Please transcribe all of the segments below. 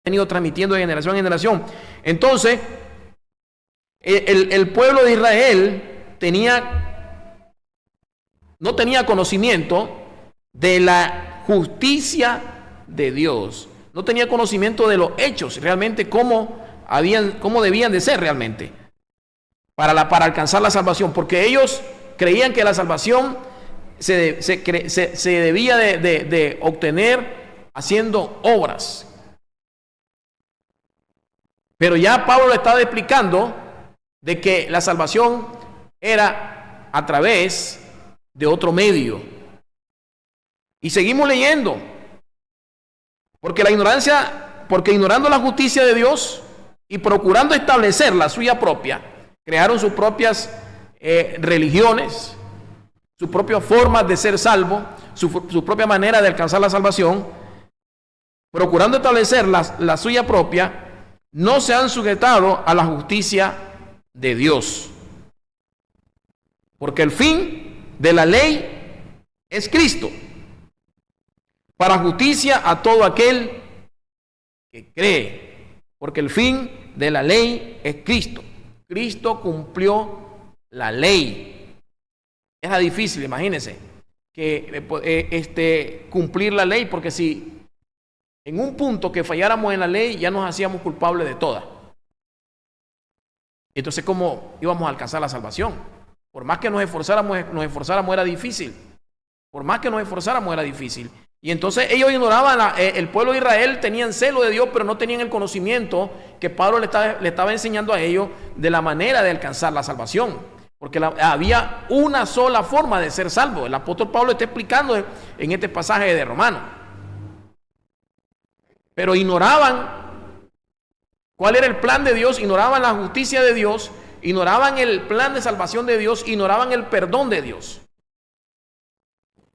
venido transmitiendo de generación en generación. Entonces, el pueblo de Israel no tenía conocimiento de la justicia de Dios. No tenía conocimiento de los hechos, realmente cómo debían de ser realmente para alcanzar la salvación, porque ellos creían que la salvación se debía de obtener haciendo obras. Pero ya Pablo le estaba explicando de que la salvación era a través de otro medio. Y seguimos leyendo. Porque ignorando la justicia de Dios y procurando establecer la suya propia, crearon sus propias religiones, sus propias formas de ser salvo, su propia manera de alcanzar la salvación. Procurando establecer la suya propia, no se han sujetado a la justicia de Dios. Porque el fin de la ley es Cristo, para justicia a todo aquel que cree. Porque el fin de la ley es Cristo. Cristo cumplió la ley. Era difícil, imagínense, que cumplir la ley, porque si en un punto que falláramos en la ley, ya nos hacíamos culpables de todas. Entonces, ¿cómo íbamos a alcanzar la salvación? Por más que nos esforzáramos era difícil. Por más que nos esforzáramos era difícil. Y entonces ellos ignoraban, el pueblo de Israel tenían celo de Dios, pero no tenían el conocimiento que Pablo le estaba enseñando a ellos de la manera de alcanzar la salvación. Porque había una sola forma de ser salvo. El apóstol Pablo está explicando en este pasaje de Romanos. Pero ignoraban cuál era el plan de Dios, ignoraban la justicia de Dios, ignoraban el plan de salvación de Dios, ignoraban el perdón de Dios.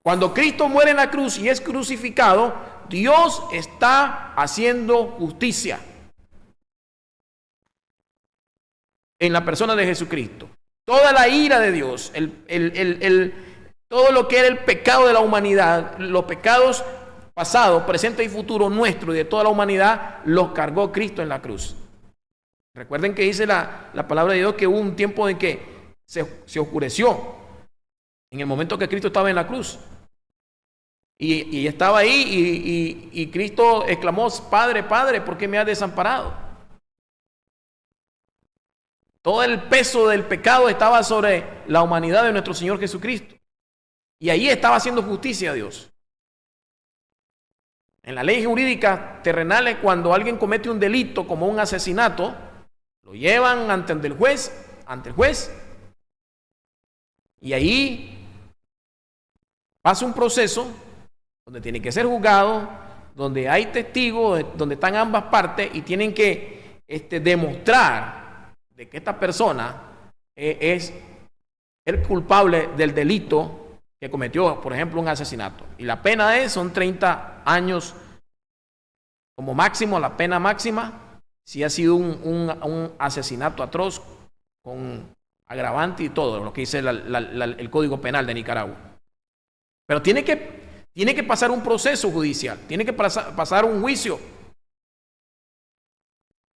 Cuando Cristo muere en la cruz y es crucificado, Dios está haciendo justicia en la persona de Jesucristo. Toda la ira de Dios, todo lo que era el pecado de la humanidad, los pecados pasado, presente y futuro nuestro y de toda la humanidad, los cargó Cristo en la cruz. Recuerden que dice la palabra de Dios que hubo un tiempo en que se oscureció en el momento que Cristo estaba en la cruz. Y estaba ahí y Cristo exclamó: Padre, Padre, ¿por qué me has desamparado? Todo el peso del pecado estaba sobre la humanidad de nuestro Señor Jesucristo. Y ahí estaba haciendo justicia a Dios. En la ley jurídica terrenal, cuando alguien comete un delito como un asesinato, lo llevan ante el juez, y ahí pasa un proceso donde tiene que ser juzgado, donde hay testigos, donde están ambas partes y tienen que demostrar de que esta persona es el culpable del delito que cometió, por ejemplo, un asesinato. Y la pena son 30 años como máximo, la pena máxima, si ha sido un asesinato atroz con agravante y todo lo que dice el Código Penal de Nicaragua. Pero tiene que pasar un proceso judicial, tiene que pasar un juicio.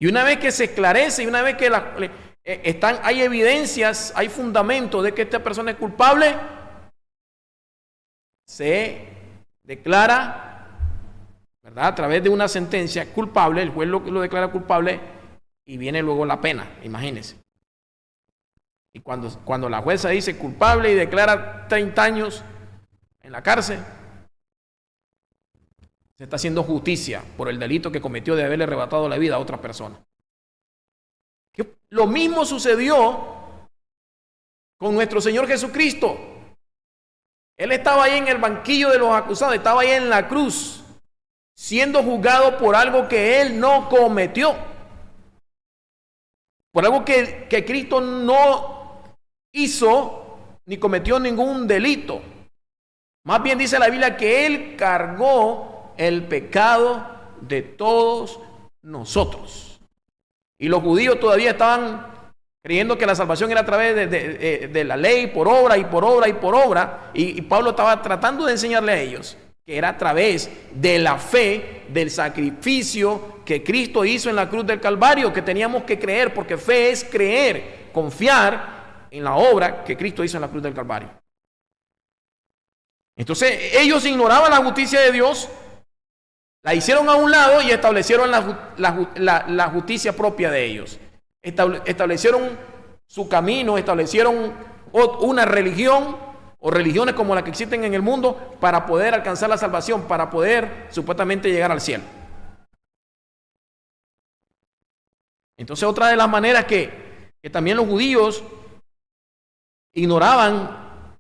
Y una vez que se esclarece, y una vez que hay evidencias, hay fundamentos de que esta persona es culpable, se declara, ¿verdad?, a través de una sentencia culpable. El juez lo declara culpable y viene luego la pena, imagínense. Y cuando la jueza dice culpable y declara 30 años en la cárcel, se está haciendo justicia por el delito que cometió de haberle arrebatado la vida a otra persona. Lo mismo sucedió con nuestro Señor Jesucristo. Él estaba ahí en el banquillo de los acusados, estaba ahí en la cruz, siendo juzgado por algo que Él no cometió, por algo que Cristo no hizo ni cometió ningún delito. Más bien dice la Biblia que Él cargó el pecado de todos nosotros. Y los judíos todavía estaban creyendo que la salvación era a través de la ley, por obra y por obra y por obra. Y Pablo estaba tratando de enseñarle a ellos que era a través de la fe, del sacrificio que Cristo hizo en la cruz del Calvario, que teníamos que creer, porque fe es creer, confiar en la obra que Cristo hizo en la cruz del Calvario. Entonces ellos ignoraban la justicia de Dios, la hicieron a un lado y establecieron la justicia propia de ellos. Establecieron su camino, establecieron una religión o religiones como las que existen en el mundo para poder alcanzar la salvación, para poder supuestamente llegar al cielo. Entonces otra de las maneras que también los judíos ignoraban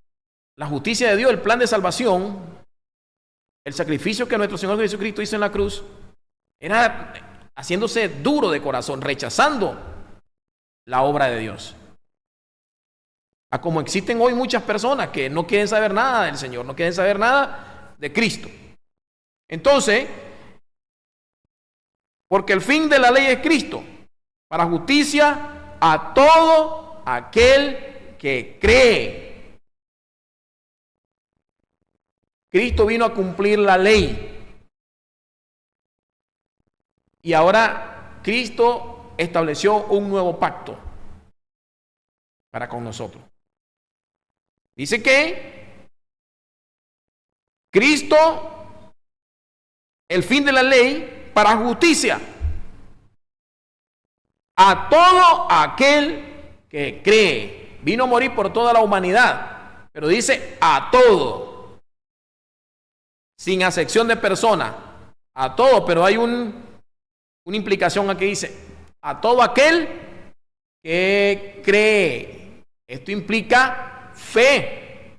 la justicia de Dios, el plan de salvación, el sacrificio que nuestro Señor Jesucristo hizo en la cruz, era haciéndose duro de corazón, rechazando la obra de Dios. A como existen hoy muchas personas que no quieren saber nada del Señor, no quieren saber nada de Cristo. Entonces, porque el fin de la ley es Cristo, para justicia a todo aquel que cree. Cristo vino a cumplir la ley. Y ahora Cristo estableció un nuevo pacto para con nosotros. Dice que Cristo, el fin de la ley, para justicia a todo aquel que cree. Vino a morir por toda la humanidad, pero dice a todo, sin acepción de persona, a todo, pero hay una implicación aquí, dice a todo aquel que cree. Esto implica fe,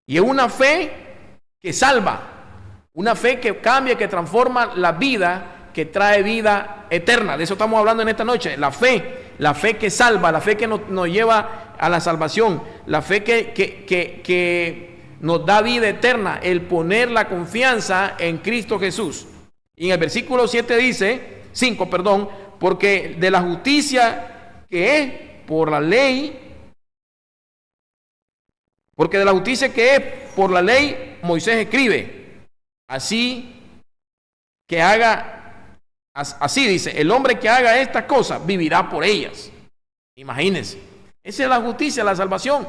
y es una fe que salva, una fe que cambia, que transforma la vida, que trae vida eterna. De eso estamos hablando en esta noche. La fe que salva, la fe que nos lleva a la salvación, la fe que nos da vida eterna, el poner la confianza en Cristo Jesús. Y en el versículo 7 dice, 5, perdón, porque de la justicia que es por la ley, porque de la justicia que es por la ley, Moisés escribe, así dice, el hombre que haga estas cosas vivirá por ellas. Imagínense, esa es la justicia, la salvación.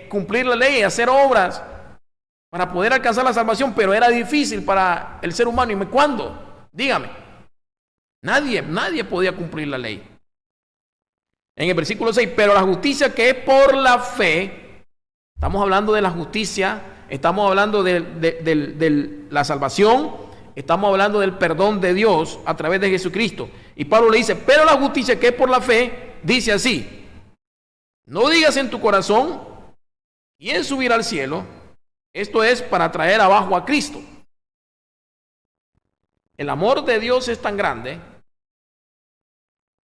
Cumplir la ley, hacer obras para poder alcanzar la salvación, pero era difícil para el ser humano. ¿Y cuándo? Dígame. Nadie podía cumplir la ley. En el versículo 6, pero la justicia que es por la fe, estamos hablando de la justicia, estamos hablando de la salvación, estamos hablando del perdón de Dios a través de Jesucristo. Y Pablo le dice, pero la justicia que es por la fe, dice así, no digas en tu corazón, ¿quién subirá al cielo? Esto es para traer abajo a Cristo. El amor de Dios es tan grande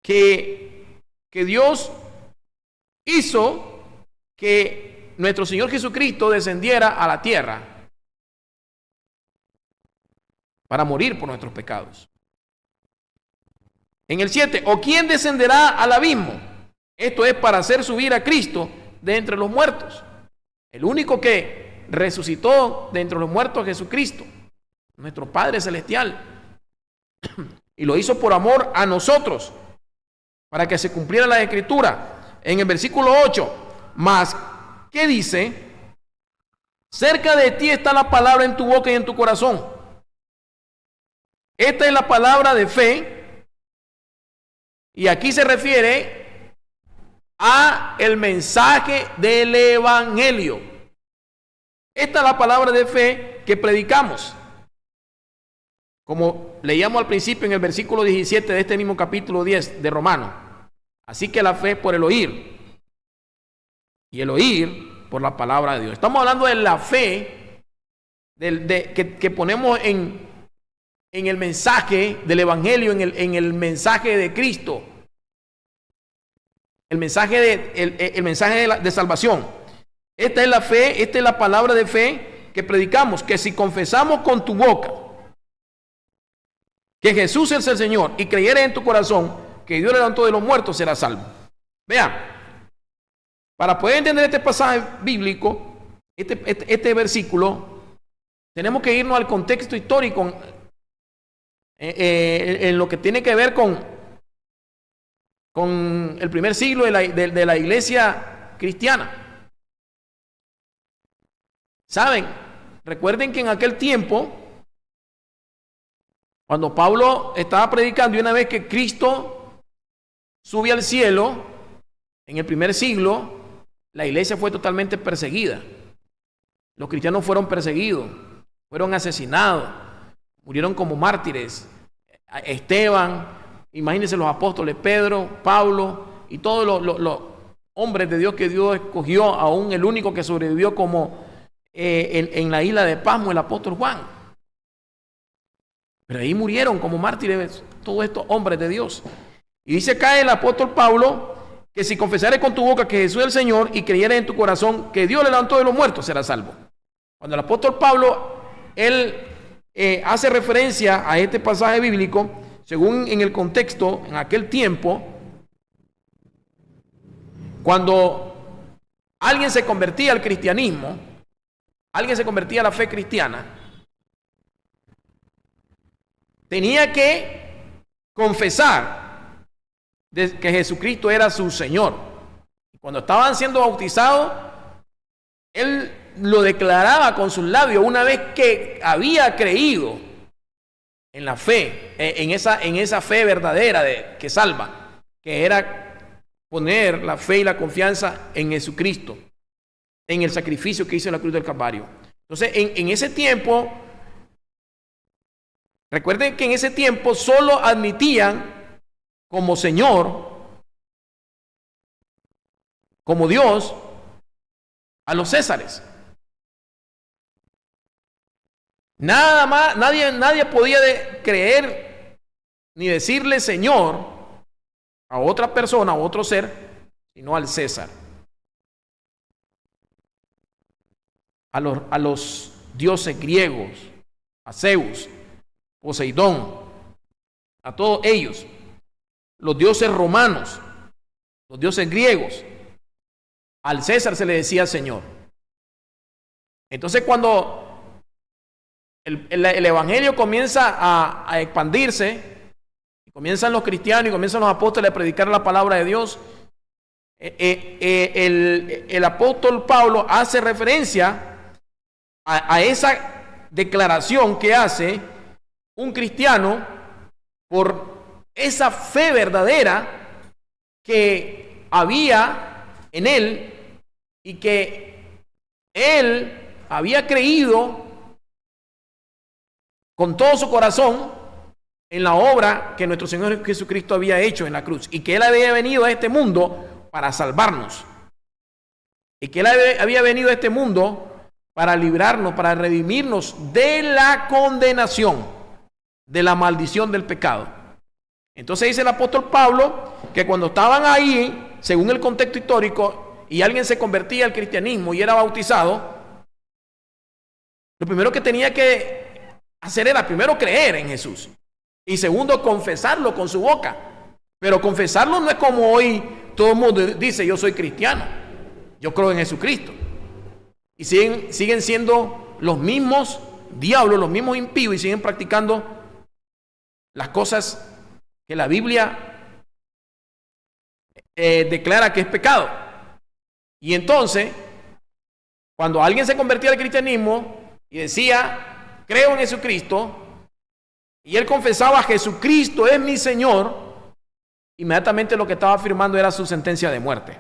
que Dios hizo que nuestro Señor Jesucristo descendiera a la tierra para morir por nuestros pecados. En el 7, ¿o quién descenderá al abismo? Esto es para hacer subir a Cristo de entre los muertos. El único que resucitó de entre los muertos es Jesucristo, nuestro Padre Celestial. Y lo hizo por amor a nosotros, para que se cumpliera la Escritura. En el versículo 8, mas, ¿qué dice? Cerca de ti está la palabra en tu boca y en tu corazón. Esta es la palabra de fe, y aquí se refiere a el mensaje del Evangelio. Esta es la palabra de fe que predicamos, como leíamos al principio en el versículo 17 de este mismo capítulo 10 de Romanos. Así que la fe es por el oír, y el oír por la palabra de Dios. Estamos hablando de la fe que ponemos en el mensaje del Evangelio, en el mensaje de Cristo, el mensaje de salvación. Esta es la fe, esta es la palabra de fe que predicamos, que si confesamos con tu boca que Jesús es el Señor y creyeres en tu corazón que Dios le levantó de los muertos, serás salvo. Vean, para poder entender este pasaje bíblico, este versículo, tenemos que irnos al contexto histórico en lo que tiene que ver con el primer siglo de la iglesia cristiana. ¿Saben? Recuerden que en aquel tiempo, cuando Pablo estaba predicando, y una vez que Cristo sube al cielo, en el primer siglo, la iglesia fue totalmente perseguida. Los cristianos fueron perseguidos, fueron asesinados, murieron como mártires. Esteban, imagínense los apóstoles, Pedro, Pablo y todos los hombres de Dios que Dios escogió, aún el único que sobrevivió como en la isla de Pasmo, el apóstol Juan. Pero ahí murieron como mártires todos estos hombres de Dios. Y dice acá el apóstol Pablo que si confesares con tu boca que Jesús es el Señor y creyeres en tu corazón que Dios le levantó de los muertos, serás salvo. Cuando el apóstol Pablo, él hace referencia a este pasaje bíblico, según en el contexto, en aquel tiempo, cuando alguien se convertía al cristianismo, alguien se convertía a la fe cristiana, tenía que confesar que Jesucristo era su Señor. Cuando estaban siendo bautizados, él lo declaraba con sus labios una vez que había creído en la fe, en esa fe verdadera que salva, que era poner la fe y la confianza en Jesucristo, en el sacrificio que hizo en la cruz del Calvario. Entonces, en ese tiempo, recuerden que en ese tiempo solo admitían como Señor, como Dios, a los césares. Nada más, nadie podía creer ni decirle Señor a otra persona, a otro ser, sino al César. A los dioses griegos, a Zeus, Poseidón, a todos ellos, los dioses romanos, los dioses griegos, al César se le decía Señor. Entonces cuando el evangelio comienza a expandirse, comienzan los cristianos y comienzan los apóstoles a predicar la palabra de Dios, el apóstol Pablo hace referencia a esa declaración que hace un cristiano por esa fe verdadera que había en él y que él había creído con todo su corazón en la obra que nuestro Señor Jesucristo había hecho en la cruz, y que Él había venido a este mundo para salvarnos, y que Él había venido a este mundo para librarnos, para redimirnos de la condenación, de la maldición del pecado. Entonces dice el apóstol Pablo que cuando estaban ahí, según el contexto histórico, y alguien se convertía al cristianismo y era bautizado, lo primero que tenía que hacer era primero creer en Jesús y segundo confesarlo con su boca. Pero confesarlo no es como hoy todo el mundo dice yo soy cristiano, yo creo en Jesucristo, y siguen siendo los mismos diablos, los mismos impíos, y siguen practicando las cosas que la Biblia declara que es pecado. Y entonces cuando alguien se convertía al cristianismo y decía creo en Jesucristo, y él confesaba Jesucristo es mi Señor, inmediatamente lo que estaba afirmando era su sentencia de muerte.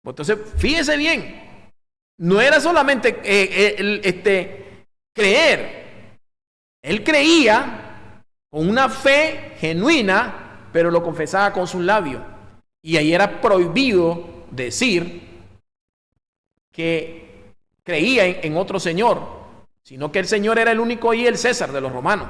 Entonces fíjese bien, no era solamente creer, él creía con una fe genuina, pero lo confesaba con sus labios, y ahí era prohibido decir que creía en otro Señor, sino que el Señor era el único y el César de los romanos.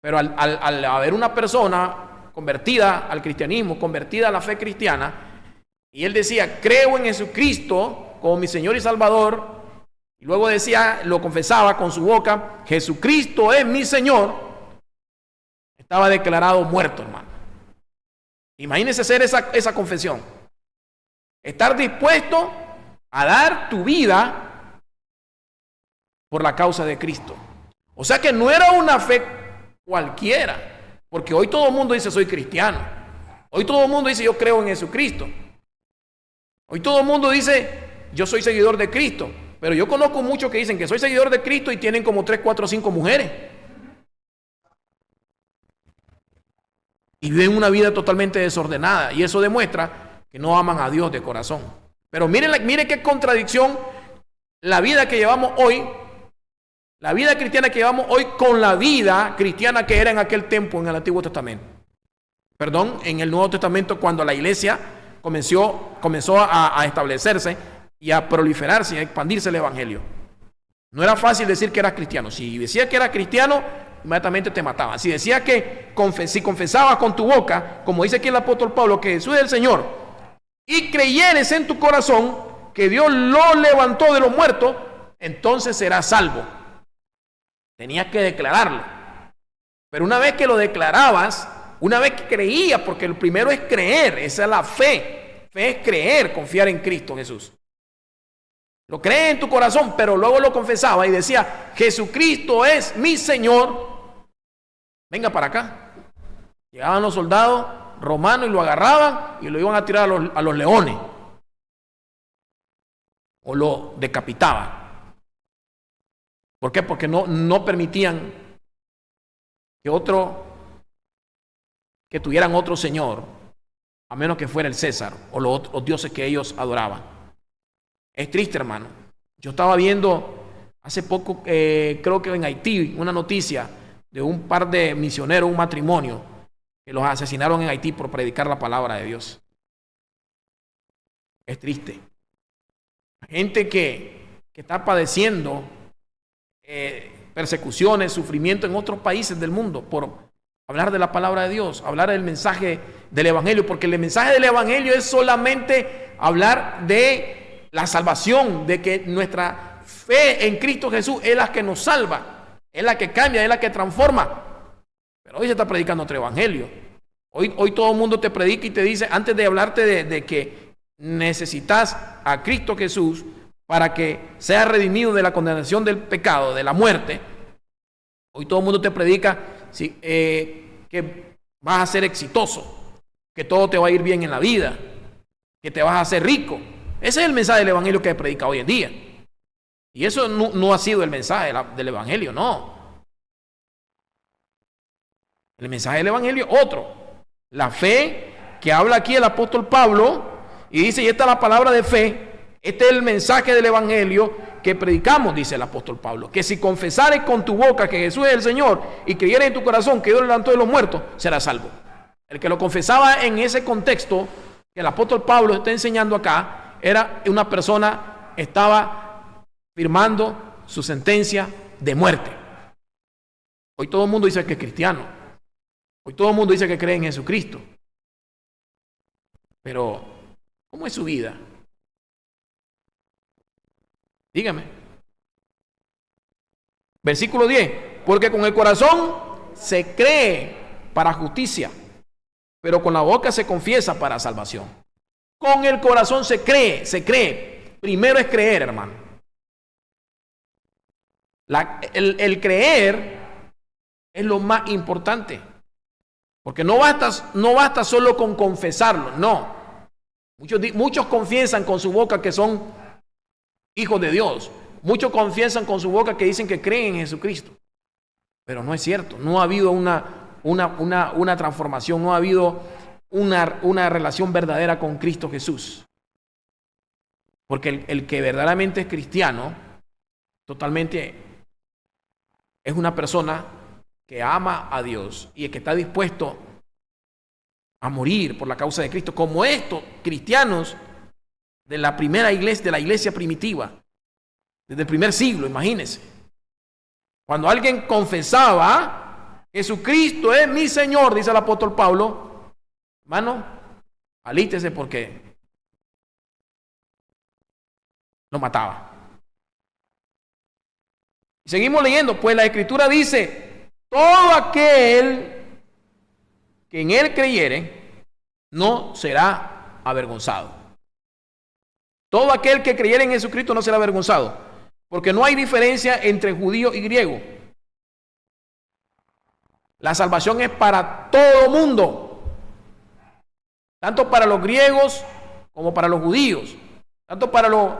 Pero al haber una persona convertida al cristianismo, convertida a la fe cristiana, y él decía, creo en Jesucristo como mi Señor y Salvador, y luego decía, lo confesaba con su boca, Jesucristo es mi Señor, estaba declarado muerto, hermano. Imagínese hacer esa confesión, estar dispuesto a dar tu vida por la causa de Cristo. O sea que no era una fe cualquiera, porque hoy todo el mundo dice soy cristiano. Hoy todo el mundo dice yo creo en Jesucristo. Hoy todo el mundo dice yo soy seguidor de Cristo. Pero yo conozco muchos que dicen que soy seguidor de Cristo y tienen como 3, 4, 5 mujeres. Y viven una vida totalmente desordenada. Y eso demuestra que no aman a Dios de corazón. Pero miren qué contradicción la vida que llevamos hoy, la vida cristiana que llevamos hoy con la vida cristiana que era en aquel tiempo en el Antiguo Testamento. Perdón, en el Nuevo Testamento, cuando la iglesia comenzó a establecerse y a proliferarse y a expandirse el evangelio. No era fácil decir que eras cristiano. Si decías que eras cristiano, inmediatamente te mataban. Si decías que si confesabas con tu boca, como dice aquí el apóstol Pablo, que Jesús es el Señor, y creyeres en tu corazón que Dios lo levantó de los muertos, entonces serás salvo. Tenías que declararlo. Pero una vez que lo declarabas, una vez que creías, porque lo primero es creer, esa es la fe. Fe es creer, confiar en Cristo Jesús. Lo crees en tu corazón, pero luego lo confesaba y decía, Jesucristo es mi Señor. Venga para acá. Llegaban los soldados romanos y lo agarraban y lo iban a tirar a los leones. O lo decapitaban. ¿Por qué? Porque no permitían que tuvieran otro Señor, a menos que fuera el César o los dioses que ellos adoraban. Es triste, hermano. Yo estaba viendo hace poco, creo que en Haití, una noticia de un par de misioneros, un matrimonio, que los asesinaron en Haití por predicar la palabra de Dios. Es triste. Gente que está padeciendo persecuciones, sufrimiento en otros países del mundo por hablar de la palabra de Dios, hablar del mensaje del evangelio, porque el mensaje del evangelio es solamente hablar de la salvación, de que nuestra fe en Cristo Jesús es la que nos salva, es la que cambia, es la que transforma. Pero hoy se está predicando otro evangelio. Hoy todo el mundo te predica y te dice, antes de hablarte de que necesitas a Cristo Jesús para que seas redimido de la condenación del pecado, de la muerte, hoy todo el mundo te predica que vas a ser exitoso, que todo te va a ir bien en la vida, que te vas a hacer rico. Ese es el mensaje del evangelio que predica hoy en día. Y eso no ha sido el mensaje del evangelio, no. El mensaje del evangelio es otro. La fe que habla aquí el apóstol Pablo y dice, y esta es la palabra de fe, este es el mensaje del evangelio que predicamos, dice el apóstol Pablo, que si confesares con tu boca que Jesús es el Señor y creyeres en tu corazón que Dios lo levantó de los muertos, serás salvo. El que lo confesaba en ese contexto que el apóstol Pablo está enseñando acá, era una persona, estaba firmando su sentencia de muerte. Hoy todo el mundo dice que es cristiano. Hoy todo el mundo dice que cree en Jesucristo. Pero, ¿cómo es su vida? Dígame. Versículo 10. Porque con el corazón se cree para justicia, pero con la boca se confiesa para salvación. Con el corazón se cree. Primero es creer, hermano. El creer es lo más importante. Porque no basta solo con confesarlo, no. Muchos confiesan con su boca que son hijos de Dios. Muchos confiesan con su boca que dicen que creen en Jesucristo. Pero no es cierto. No ha habido una transformación, no ha habido una relación verdadera con Cristo Jesús. Porque el que verdaderamente es cristiano, totalmente es una persona que ama a Dios y el que está dispuesto a morir por la causa de Cristo, como estos cristianos de la primera iglesia, de la iglesia primitiva, desde el primer siglo, imagínense. Cuando alguien confesaba, Jesucristo es mi Señor, dice el apóstol Pablo, hermano, alístese porque lo mataba. Y seguimos leyendo, pues la Escritura dice, todo aquel que en él creyere no será avergonzado. Todo aquel que creyere en Jesucristo no será avergonzado, porque no hay diferencia entre judío y griego. La salvación es para todo mundo, tanto para los griegos como para los judíos, tanto para los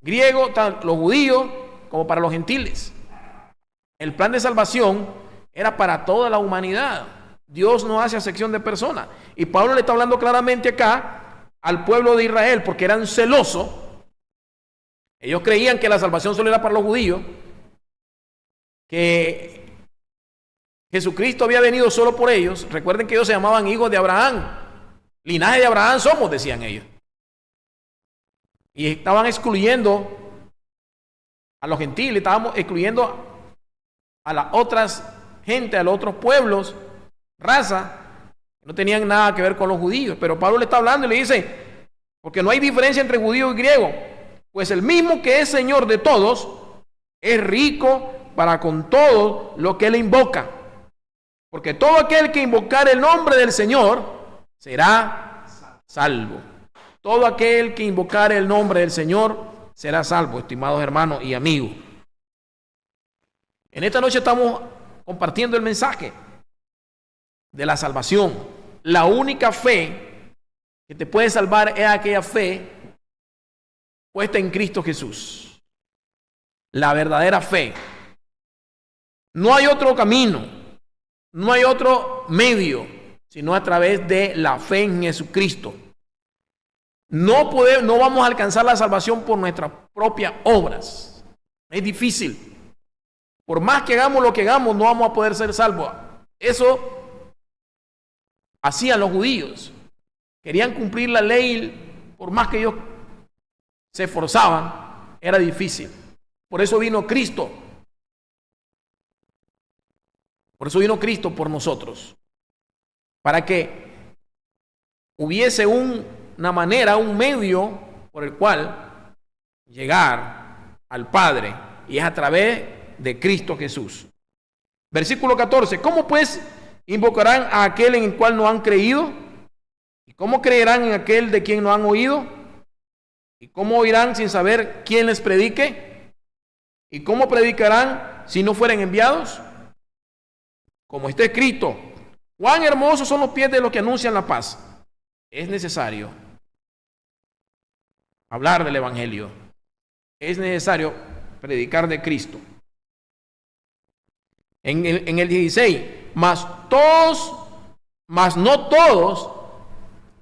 griegos, los judíos, como para los gentiles. El plan de salvación era para toda la humanidad. Dios no hace acepción de personas. Y Pablo le está hablando claramente acá al pueblo de Israel, porque eran celosos. Ellos creían que la salvación solo era para los judíos, que Jesucristo había venido solo por ellos. Recuerden que ellos se llamaban hijos de Abraham. Linaje de Abraham somos, decían ellos. Y estaban excluyendo a los gentiles, estábamos excluyendo a las otras gente, a los otros pueblos, raza, que no tenían nada que ver con los judíos. Pero Pablo le está hablando y le dice, porque no hay diferencia entre judío y griego, pues el mismo que es Señor de todos, es rico para con todo lo que él invoca. Porque todo aquel que invocar el nombre del Señor será salvo. Todo aquel que invocar el nombre del Señor será salvo, estimados hermanos y amigos. En esta noche estamos compartiendo el mensaje de la salvación. La única fe que te puede salvar es aquella fe puesta en Cristo Jesús. La verdadera fe. No hay otro camino, no hay otro medio, sino a través de la fe en Jesucristo. No vamos a alcanzar la salvación por nuestras propias obras. Es difícil. Por más que hagamos lo que hagamos, no vamos a poder ser salvos. Eso hacían los judíos. Querían cumplir la ley, por más que ellos se esforzaban, era difícil. Por eso vino Cristo. Por eso vino Cristo por nosotros. Para que hubiese una manera, un medio por el cual llegar al Padre, y es a través de Cristo Jesús. Versículo 14. ¿Cómo pues invocarán a aquel en el cual no han creído? ¿Y cómo creerán en aquel de quien no han oído? ¿Y cómo oirán sin saber quién les predique? ¿Y cómo predicarán si no fueren enviados? Como está escrito, cuán hermosos son los pies de los que anuncian la paz. Es necesario hablar del Evangelio. Es necesario predicar de Cristo. En el 16, mas no todos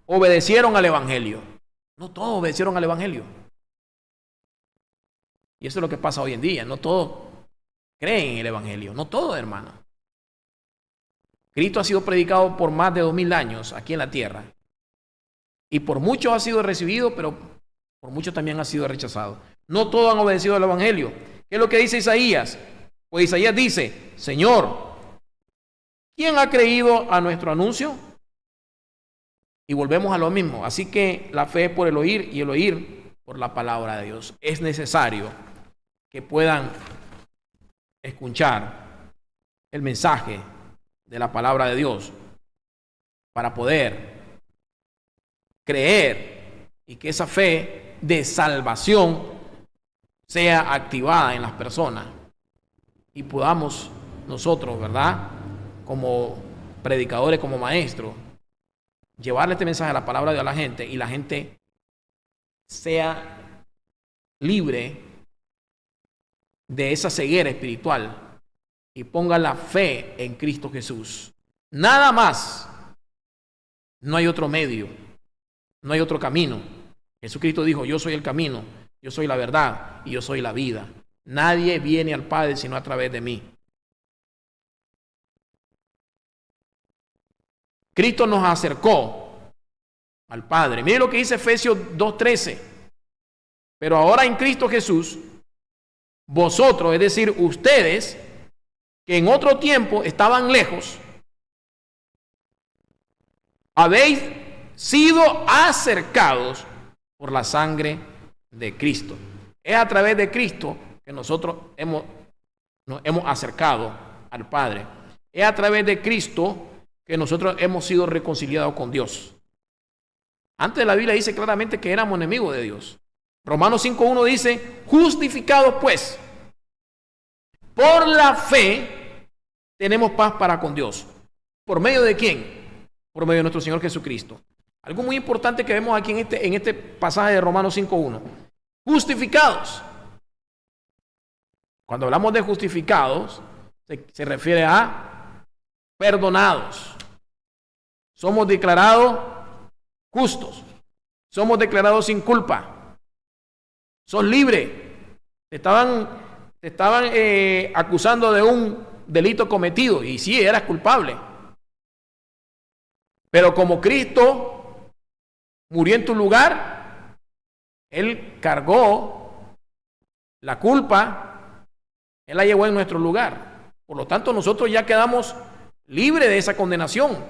obedecieron al Evangelio. No todos obedecieron al Evangelio. Y eso es lo que pasa hoy en día. No todos creen en el Evangelio. No todos, hermano. Cristo ha sido predicado por más de 2000 años aquí en la tierra. Y por muchos ha sido recibido, pero por muchos también ha sido rechazado. No todos han obedecido al Evangelio. ¿Qué es lo que dice Isaías? Pues Isaías dice, Señor, ¿quién ha creído a nuestro anuncio? Y volvemos a lo mismo. Así que la fe es por el oír y el oír por la palabra de Dios. Es necesario que puedan escuchar el mensaje de la palabra de Dios para poder creer y que esa fe de salvación sea activada en las personas y podamos nosotros, ¿verdad?, como predicadores, como maestros, llevarle este mensaje a la palabra de Dios a la gente y la gente sea libre de esa ceguera espiritual y ponga la fe en Cristo Jesús. Nada más. No hay otro medio. No hay otro camino. Jesucristo dijo, yo soy el camino, yo soy la verdad y yo soy la vida. Nadie viene al Padre sino a través de mí. Cristo nos acercó al Padre. Miren lo que dice Efesios 2:13. Pero ahora en Cristo Jesús, vosotros, es decir, ustedes, que en otro tiempo estaban lejos, habéis sido acercados por la sangre de Cristo. Es a través de Cristo que nosotros nos hemos acercado al Padre. Es a través de Cristo que nosotros hemos sido reconciliados con Dios. Antes la Biblia dice claramente que éramos enemigos de Dios. Romanos 5.1 dice, justificados pues, por la fe, tenemos paz para con Dios. ¿Por medio de quién? Por medio de nuestro Señor Jesucristo. Algo muy importante que vemos aquí en este pasaje de Romanos 5.1. Justificados. Cuando hablamos de justificados, se refiere a perdonados. Somos declarados justos. Somos declarados sin culpa. Sos libre. Te estaban acusando de un delito cometido y sí, eras culpable. Pero como Cristo murió en tu lugar, Él cargó la culpa, Él la llevó en nuestro lugar. Por lo tanto, nosotros ya quedamos libres de esa condenación.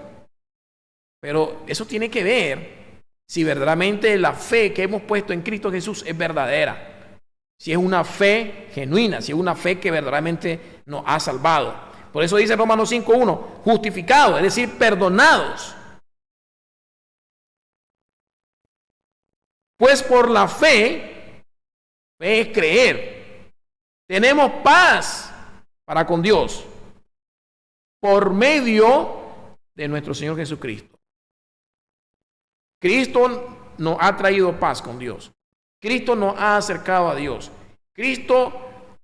Pero eso tiene que ver si verdaderamente la fe que hemos puesto en Cristo Jesús es verdadera. Si es una fe genuina, si es una fe que verdaderamente nos ha salvado. Por eso dice Romanos 5.1, justificados, es decir, perdonados. Pues por la fe es creer. Tenemos paz para con Dios por medio de nuestro Señor Jesucristo. Cristo nos ha traído paz con Dios. Cristo nos ha acercado a Dios. Cristo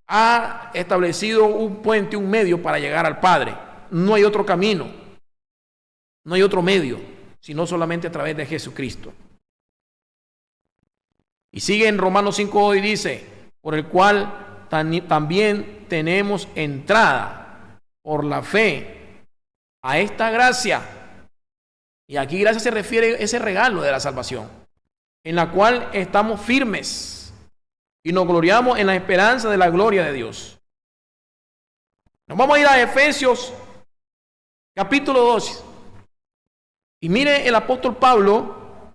ha establecido un puente, un medio para llegar al Padre. No hay otro camino, no hay otro medio, sino solamente a través de Jesucristo. Y sigue en Romanos 5 y dice, por el cual también tenemos entrada por la fe a esta gracia. Y aquí gracia se refiere a ese regalo de la salvación, en la cual estamos firmes y nos gloriamos en la esperanza de la gloria de Dios. Nos vamos a ir a Efesios capítulo 2. Y mire el apóstol Pablo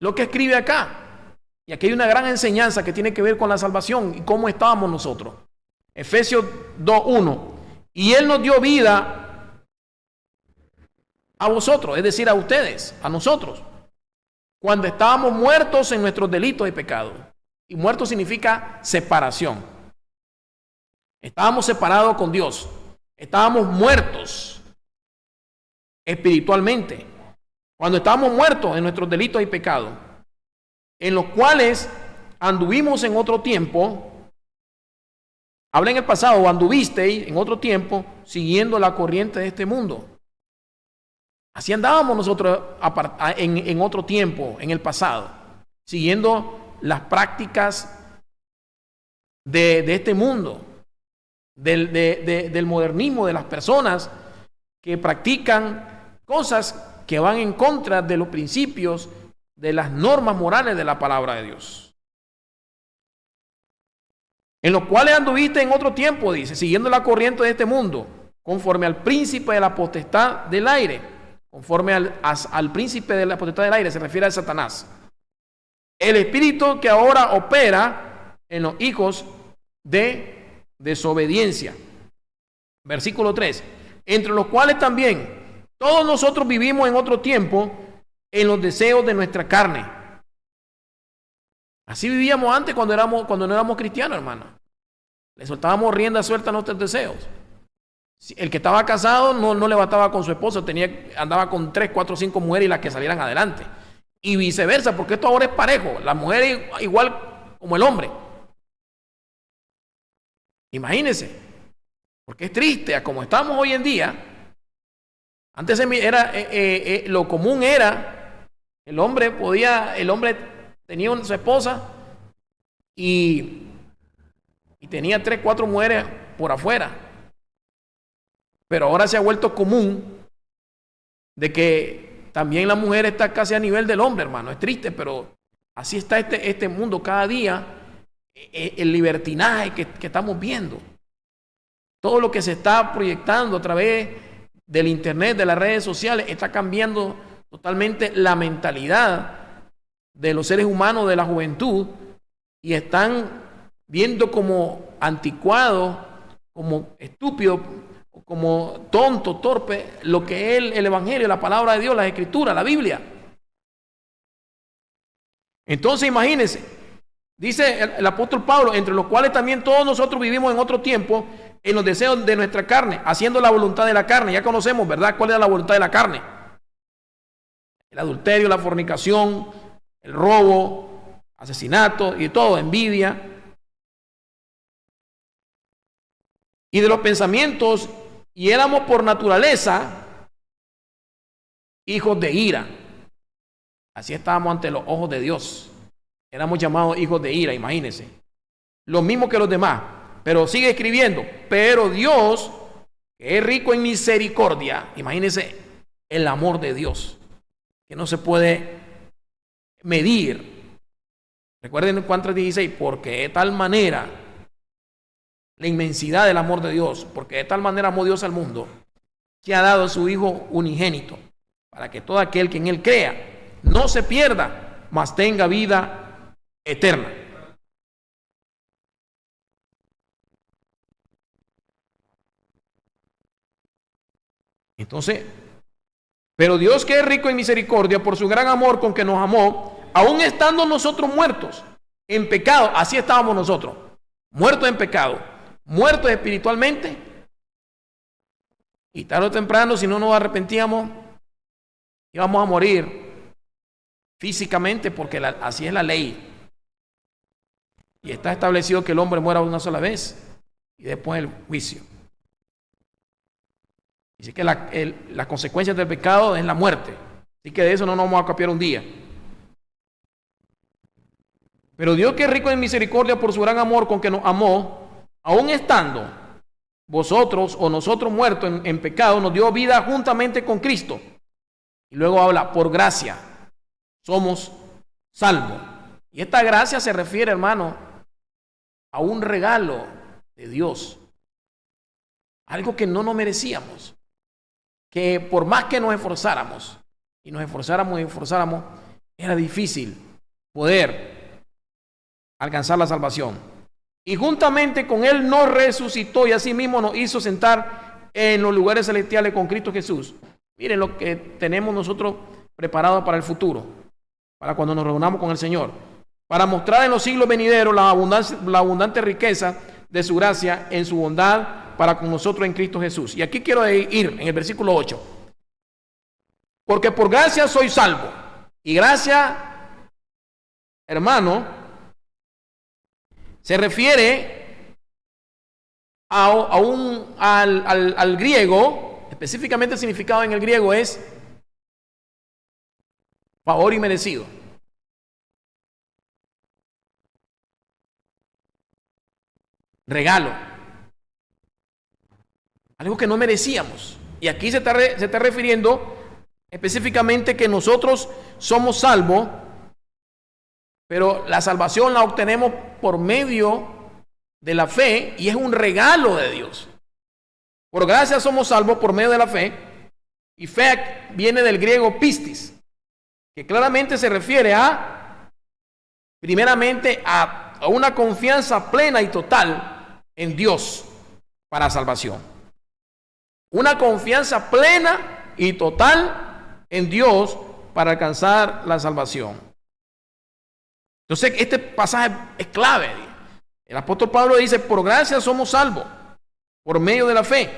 lo que escribe acá. Y aquí hay una gran enseñanza que tiene que ver con la salvación y cómo estábamos nosotros. Efesios 2:1. Y Él nos dio vida a vosotros, es decir, a ustedes, a nosotros, cuando estábamos muertos en nuestros delitos y pecados. Y muerto significa separación. Estábamos separados con Dios. Estábamos muertos espiritualmente. Cuando estábamos muertos en nuestros delitos y pecados, en los cuales anduvimos en otro tiempo. Habla en el pasado, o anduvisteis en otro tiempo siguiendo la corriente de este mundo. Así andábamos nosotros en otro tiempo, en el pasado, siguiendo las prácticas de este mundo, del modernismo, de las personas que practican cosas que van en contra de los principios, de las normas morales de la palabra de Dios. En los cuales anduviste en otro tiempo, dice, siguiendo la corriente de este mundo, conforme al príncipe de la potestad del aire. Conforme al príncipe de la potestad del aire se refiere a Satanás. El espíritu que ahora opera en los hijos de desobediencia. Versículo 3. Entre los cuales también todos nosotros vivimos en otro tiempo en los deseos de nuestra carne. Así vivíamos antes cuando no éramos cristianos, hermano. Le soltábamos rienda suelta a nuestros deseos. El que estaba casado no le bastaba con su esposa, andaba con 3, 4, 5 mujeres y las que salieran adelante. Y viceversa, porque esto ahora es parejo. La mujer es igual como el hombre. Imagínense, porque es triste, como estamos hoy en día. Antes lo común era, el hombre tenía su esposa y tenía 3, 4 mujeres por afuera. Pero ahora se ha vuelto común de que también la mujer está casi a nivel del hombre, hermano. Es triste, pero así está este mundo cada día, el libertinaje que estamos viendo. Todo lo que se está proyectando a través del internet, de las redes sociales, está cambiando totalmente la mentalidad de los seres humanos, de la juventud, y están viendo como anticuado, como estúpido, como tonto, torpe, lo que es el Evangelio, la palabra de Dios, la Escritura, la Biblia. Entonces imagínense, dice el apóstol Pablo, entre los cuales también todos nosotros vivimos en otro tiempo en los deseos de nuestra carne, haciendo la voluntad de la carne. Ya conocemos, ¿verdad?, cuál era la voluntad de la carne. El adulterio, la fornicación, el robo, asesinato y todo, envidia. Y de los pensamientos, y éramos por naturaleza hijos de ira. Así estábamos ante los ojos de Dios. Éramos llamados hijos de ira, imagínense. Lo mismo que los demás. Pero sigue escribiendo. Pero Dios, que es rico en misericordia, imagínense el amor de Dios, que no se puede medir. Recuerden Juan 3:16, porque de tal manera, la inmensidad del amor de Dios, porque de tal manera amó Dios al mundo, que ha dado a su Hijo unigénito, para que todo aquel que en Él crea no se pierda, mas tenga vida eterna. Entonces, pero Dios, que es rico en misericordia, por su gran amor con que nos amó, aun estando nosotros muertos en pecado, así estábamos nosotros, muertos en pecado, muertos espiritualmente, y tarde o temprano, si no nos arrepentíamos, íbamos a morir físicamente, porque así es la ley. Y está establecido que el hombre muera una sola vez y después el juicio. Dice que las consecuencias del pecado es la muerte. Así que de eso no nos vamos a escapar un día. Pero Dios, que es rico en misericordia por su gran amor con que nos amó, aun estando vosotros o nosotros muertos en pecado, nos dio vida juntamente con Cristo. Y luego habla, por gracia somos salvos. Y esta gracia se refiere, hermano, a un regalo de Dios. Algo que no nos merecíamos. Que por más que nos esforzáramos, y nos esforzáramos, era difícil poder alcanzar la salvación. Y juntamente con Él nos resucitó y asimismo nos hizo sentar en los lugares celestiales con Cristo Jesús. Miren lo que tenemos nosotros preparado para el futuro, para cuando nos reunamos con el Señor, para mostrar en los siglos venideros la abundante riqueza de su gracia en su bondad para con nosotros en Cristo Jesús. Y aquí quiero ir en el versículo 8. Porque por gracia soy salvo. Y gracia, hermano, se refiere al griego. Específicamente el significado en el griego es favor inmerecido. Regalo. Algo que no merecíamos. Y aquí se está refiriendo específicamente que nosotros somos salvos, pero la salvación la obtenemos por medio de la fe y es un regalo de Dios. Por gracia somos salvos por medio de la fe, y fe viene del griego pistis, que claramente se refiere primeramente a una confianza plena y total en Dios para salvación. Una confianza plena y total en Dios para alcanzar la salvación. Entonces, este pasaje es clave. El apóstol Pablo dice, por gracia somos salvos, por medio de la fe.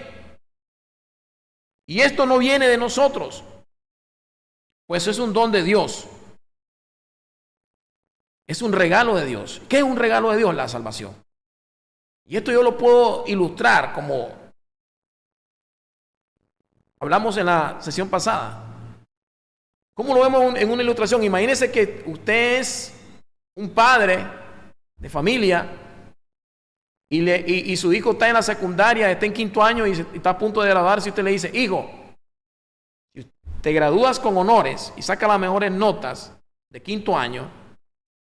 Y esto no viene de nosotros, pues es un don de Dios. Es un regalo de Dios. ¿Qué es un regalo de Dios? La salvación. Y esto yo lo puedo ilustrar como hablamos en la sesión pasada. ¿Cómo lo vemos en una ilustración? Imagínese que usted es un padre de familia y su hijo está en la secundaria, está en 5º año y está a punto de graduarse, y usted le dice, hijo, si te gradúas con honores y sacas las mejores notas de 5º año,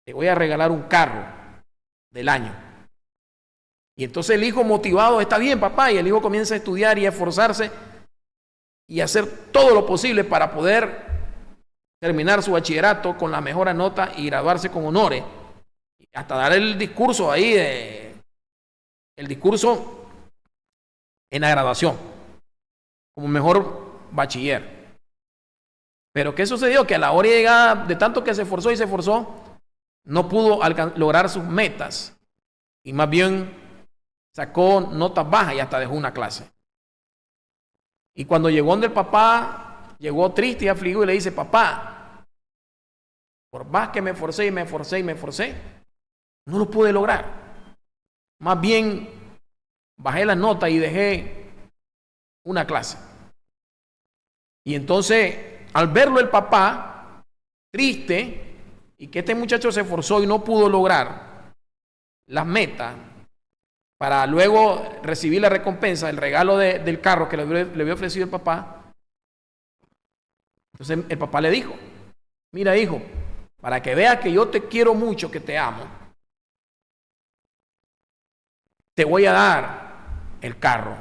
te voy a regalar un carro del año. Y entonces el hijo motivado, está bien papá, y el hijo comienza a estudiar y a esforzarse y hacer todo lo posible para poder terminar su bachillerato con la mejor nota y graduarse con honores. Hasta dar el discurso ahí, el discurso en la graduación, como mejor bachiller. Pero ¿qué sucedió? Que a la hora de llegada, de tanto que se esforzó, no pudo lograr sus metas y más bien sacó notas bajas y hasta dejó una clase. Y cuando llegó donde el papá, llegó triste y afligido y le dice: papá, por más que me esforcé y me esforcé y me esforcé, no lo pude lograr. Más bien bajé la nota y dejé una clase. Y entonces, al verlo el papá, triste, y que este muchacho se esforzó y no pudo lograr las metas para luego recibir la recompensa, el regalo del carro que le había ofrecido el papá. Entonces el papá le dijo: mira, hijo, para que veas que yo te quiero mucho, que te amo, te voy a dar el carro.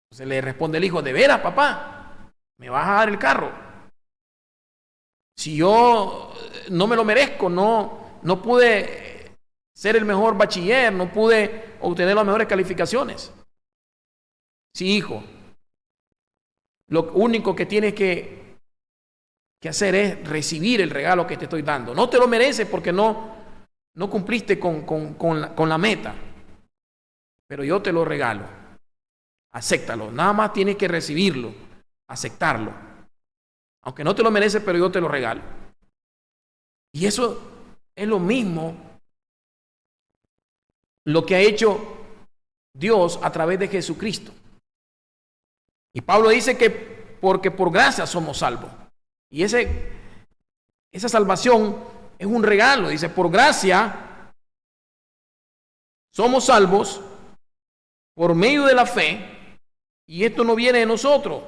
Entonces le responde el hijo: ¿de veras, papá? ¿Me vas a dar el carro? Si yo no me lo merezco, no pude ser el mejor bachiller, no pude obtener las mejores calificaciones. Sí, hijo, lo único que tienes que hacer es recibir el regalo que te estoy dando. No te lo mereces porque no cumpliste con la meta, pero yo te lo regalo. Acéptalo, nada más tienes que recibirlo, aceptarlo. Aunque no te lo mereces, pero yo te lo regalo. Y eso es lo mismo lo que ha hecho Dios a través de Jesucristo. Y Pablo dice que porque por gracia somos salvos. Y esa salvación es un regalo. Dice: por gracia somos salvos por medio de la fe. Y esto no viene de nosotros.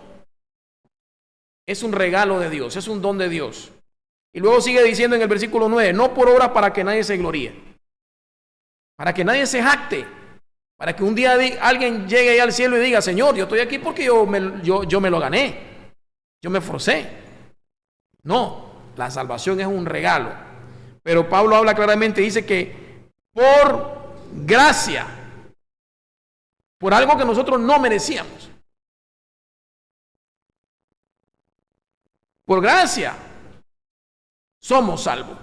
Es un regalo de Dios, es un don de Dios. Y luego sigue diciendo en el versículo 9: no por obras para que nadie se gloríe, para que nadie se jacte, para que un día alguien llegue ahí al cielo y diga: Señor, yo estoy aquí porque yo me lo gané, yo me esforcé. No, la salvación es un regalo. Pero Pablo habla claramente, dice que por gracia, por algo que nosotros no merecíamos. Por gracia somos salvos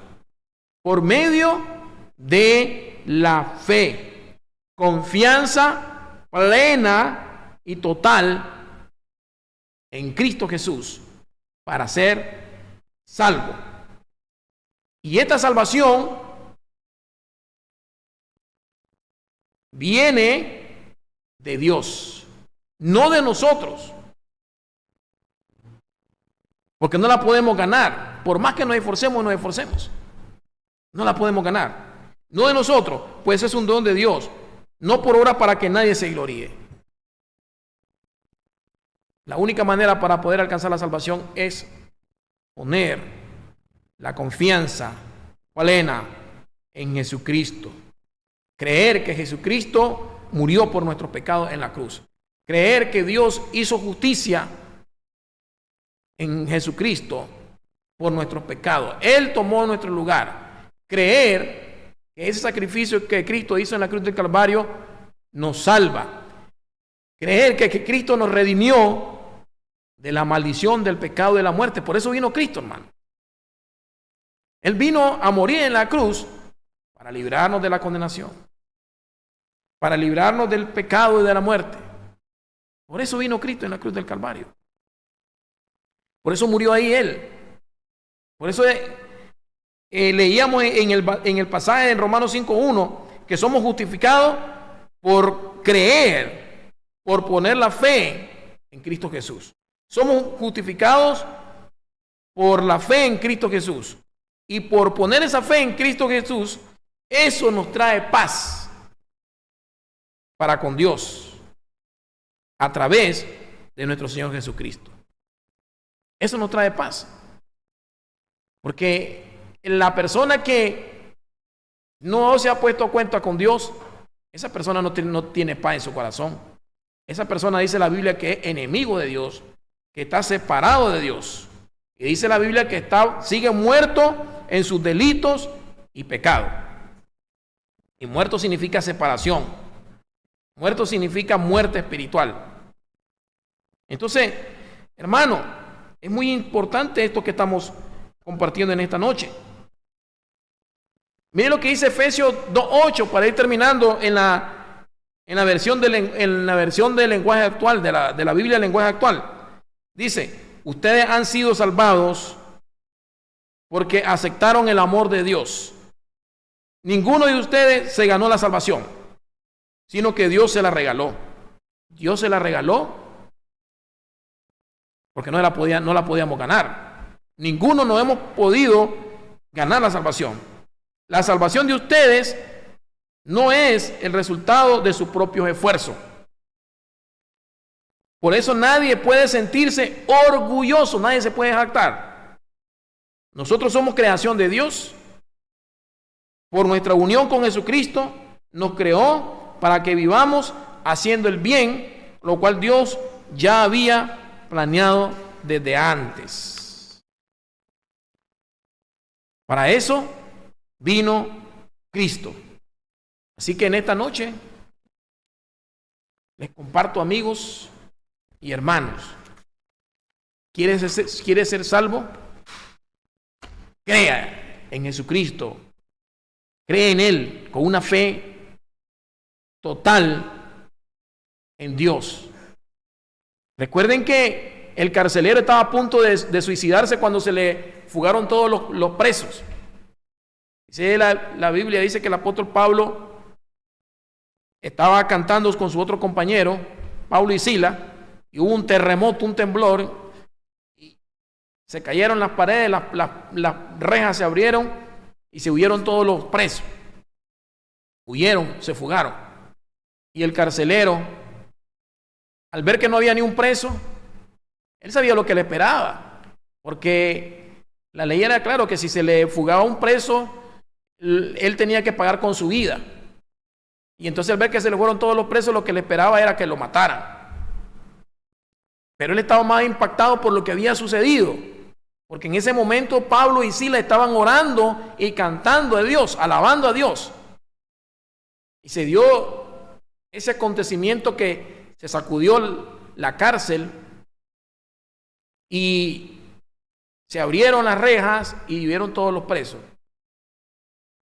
por medio de la fe, confianza plena y total en Cristo Jesús para ser salvo. Y esta salvación viene de Dios, no de nosotros. Porque no la podemos ganar. Por más que nos esforcemos, no la podemos ganar. No de nosotros, pues es un don de Dios. No por obra para que nadie se gloríe. La única manera para poder alcanzar la salvación es poner la confianza plena en Jesucristo. Creer que Jesucristo murió por nuestros pecados en la cruz. Creer que Dios hizo justicia en Jesucristo por nuestros pecados. Él tomó nuestro lugar. Creer que ese sacrificio que Cristo hizo en la cruz del Calvario nos salva. Creer que Cristo nos redimió de la maldición del pecado y de la muerte. Por eso vino Cristo, hermano. Él vino a morir en la cruz para librarnos de la condenación, para librarnos del pecado y de la muerte. Por eso vino Cristo en la cruz del Calvario. Por eso murió ahí Él. Por eso leíamos en el pasaje en Romanos 5:1 que somos justificados por creer, por poner la fe en Cristo Jesús. Somos justificados por la fe en Cristo Jesús. Y por poner esa fe en Cristo Jesús, eso nos trae paz para con Dios a través de nuestro Señor Jesucristo. Eso nos trae paz. Porque la persona que no se ha puesto a cuenta con Dios, esa persona no tiene paz en su corazón. Esa persona, dice la Biblia, que es enemigo de Dios, que está separado de Dios. Y dice la Biblia que sigue muerto en sus delitos y pecados. Y muerto significa separación. Muerto significa muerte espiritual. Entonces, hermano, es muy importante esto que estamos compartiendo en esta noche. Mire lo que dice Efesios 2:8 para ir terminando en la versión del lenguaje actual, de la Biblia del lenguaje actual. Dice, ustedes han sido salvados porque aceptaron el amor de Dios. Ninguno de ustedes se ganó la salvación, sino que Dios se la regaló. Dios se la regaló porque no la podíamos ganar. Ninguno nos hemos podido ganar la salvación. La salvación de ustedes no es el resultado de sus propios esfuerzos. Por eso nadie puede sentirse orgulloso, nadie se puede jactar. Nosotros somos creación de Dios. Por nuestra unión con Jesucristo, nos creó para que vivamos haciendo el bien, lo cual Dios ya había planeado desde antes. Para eso vino Cristo. Así que en esta noche les comparto, amigos y hermanos, ¿quieres ser salvo? Crea en Jesucristo. Cree en Él con una fe total en Dios. Recuerden que el carcelero estaba a punto de suicidarse cuando se le fugaron todos los presos. Dice la Biblia, dice que el apóstol Pablo estaba cantando con su otro compañero, Pablo y Silas, y hubo un terremoto, un temblor, y se cayeron las paredes, las rejas se abrieron, y se huyeron todos los presos. Huyeron, se fugaron. Y el carcelero, al ver que no había ni un preso, él sabía lo que le esperaba. Porque la ley era claro que si se le fugaba un preso, él tenía que pagar con su vida. Y entonces al ver que se le fueron todos los presos, lo que le esperaba era que lo mataran. Pero él estaba más impactado por lo que había sucedido. Porque en ese momento Pablo y Silas estaban orando y cantando a Dios, alabando a Dios. Y se dio ese acontecimiento que se sacudió la cárcel y se abrieron las rejas y vieron todos los presos.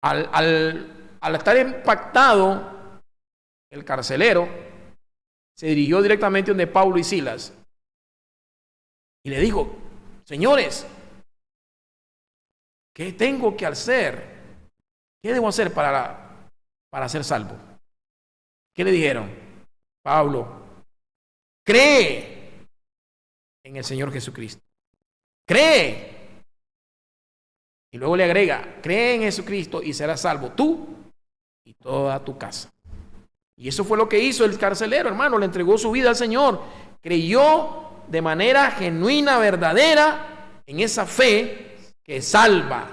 Al estar impactado, el carcelero se dirigió directamente donde Pablo y Silas y le dijo: señores, ¿qué tengo que hacer? ¿Qué debo hacer para ser salvo? ¿Qué le dijeron? Pablo, cree en el Señor Jesucristo. Cree. Y luego le agrega, cree en Jesucristo y serás salvo tú y toda tu casa. Y eso fue lo que hizo el carcelero, hermano. Le entregó su vida al Señor. Creyó de manera genuina, verdadera, en esa fe que salva,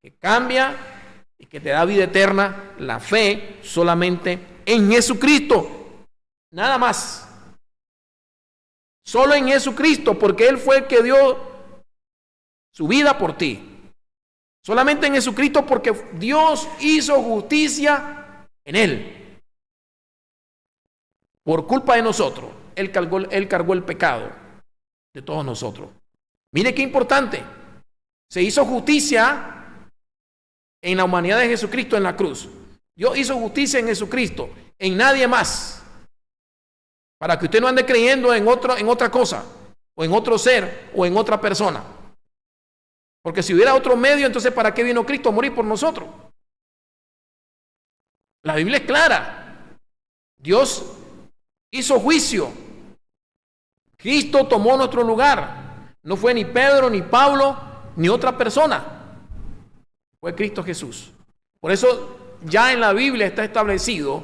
que cambia y que te da vida eterna. La fe solamente en Jesucristo, nada más. Solo en Jesucristo, porque Él fue el que dio su vida por ti. Solamente en Jesucristo, porque Dios hizo justicia en Él. Por culpa de nosotros, Él cargó el pecado de todos nosotros. Mire qué importante. Se hizo justicia en la humanidad de Jesucristo en la cruz. Dios hizo justicia en Jesucristo, en nadie más. Para que usted no ande creyendo en otra cosa, o en otro ser, o en otra persona. Porque si hubiera otro medio, entonces ¿para qué vino Cristo a morir por nosotros? La Biblia es clara. Dios hizo juicio. Cristo tomó nuestro lugar. No fue ni Pedro, ni Pablo, ni otra persona. Fue Cristo Jesús. Por eso ya en la Biblia está establecido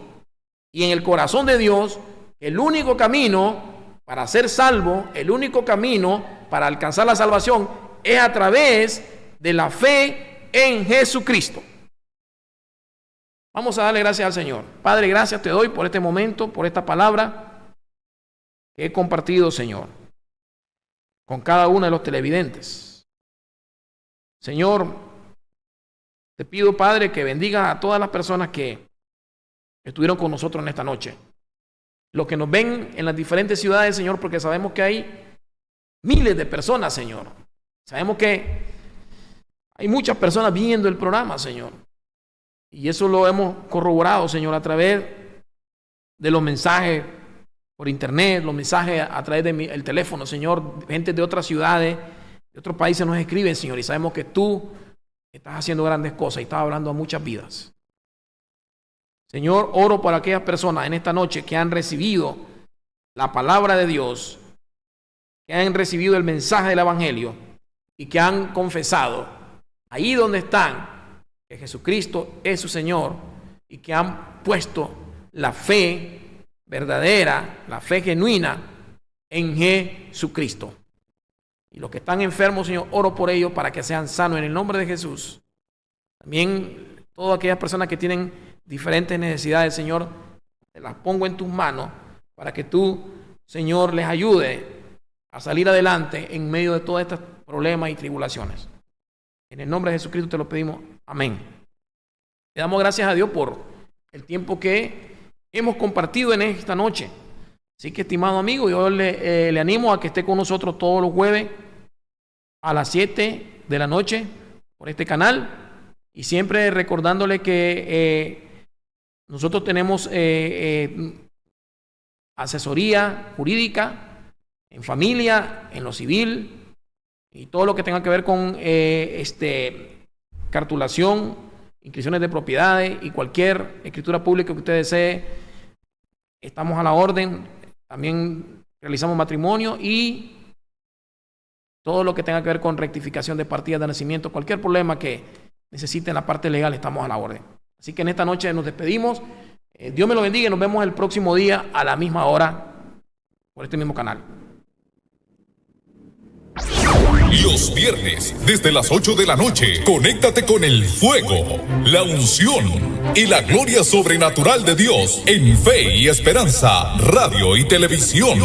y en el corazón de Dios el único camino para ser salvo, el único camino para alcanzar la salvación es a través de la fe en Jesucristo. Vamos a darle gracias al Señor. Padre, gracias te doy por este momento, por esta palabra que he compartido, Señor, con cada uno de los televidentes. Señor, te pido, Padre, que bendiga a todas las personas que estuvieron con nosotros en esta noche. Los que nos ven en las diferentes ciudades, Señor, porque sabemos que hay miles de personas, Señor. Sabemos que hay muchas personas viendo el programa, Señor. Y eso lo hemos corroborado, Señor, a través de los mensajes por internet, los mensajes a través del teléfono, Señor. Gente de otras ciudades, de otros países nos escriben, Señor, y sabemos que tú estás haciendo grandes cosas y estás hablando a muchas vidas. Señor, oro por aquellas personas en esta noche que han recibido la palabra de Dios, que han recibido el mensaje del Evangelio y que han confesado ahí donde están que Jesucristo es su Señor y que han puesto la fe verdadera, la fe genuina en Jesucristo. Y los que están enfermos, Señor, oro por ellos para que sean sanos en el nombre de Jesús. También todas aquellas personas que tienen diferentes necesidades, Señor, te las pongo en tus manos para que tú, Señor, les ayude a salir adelante en medio de todos estos problemas y tribulaciones. En el nombre de Jesucristo te lo pedimos. Amén. Le damos gracias a Dios por el tiempo que hemos compartido en esta noche. Así que, estimado amigo, yo le animo a que esté con nosotros todos los jueves a las 7 de la noche por este canal. Y siempre recordándole que nosotros tenemos asesoría jurídica en familia, en lo civil y todo lo que tenga que ver con cartulación, inscripciones de propiedades y cualquier escritura pública que usted desee. Estamos a la orden. También realizamos matrimonio y todo lo que tenga que ver con rectificación de partidas de nacimiento, cualquier problema que necesite en la parte legal, estamos a la orden. Así que en esta noche nos despedimos. Dios me lo bendiga y nos vemos el próximo día a la misma hora por este mismo canal. Los viernes, desde las 8 de la noche, conéctate con el fuego, la unción y la gloria sobrenatural de Dios en Fe y Esperanza, Radio y Televisión.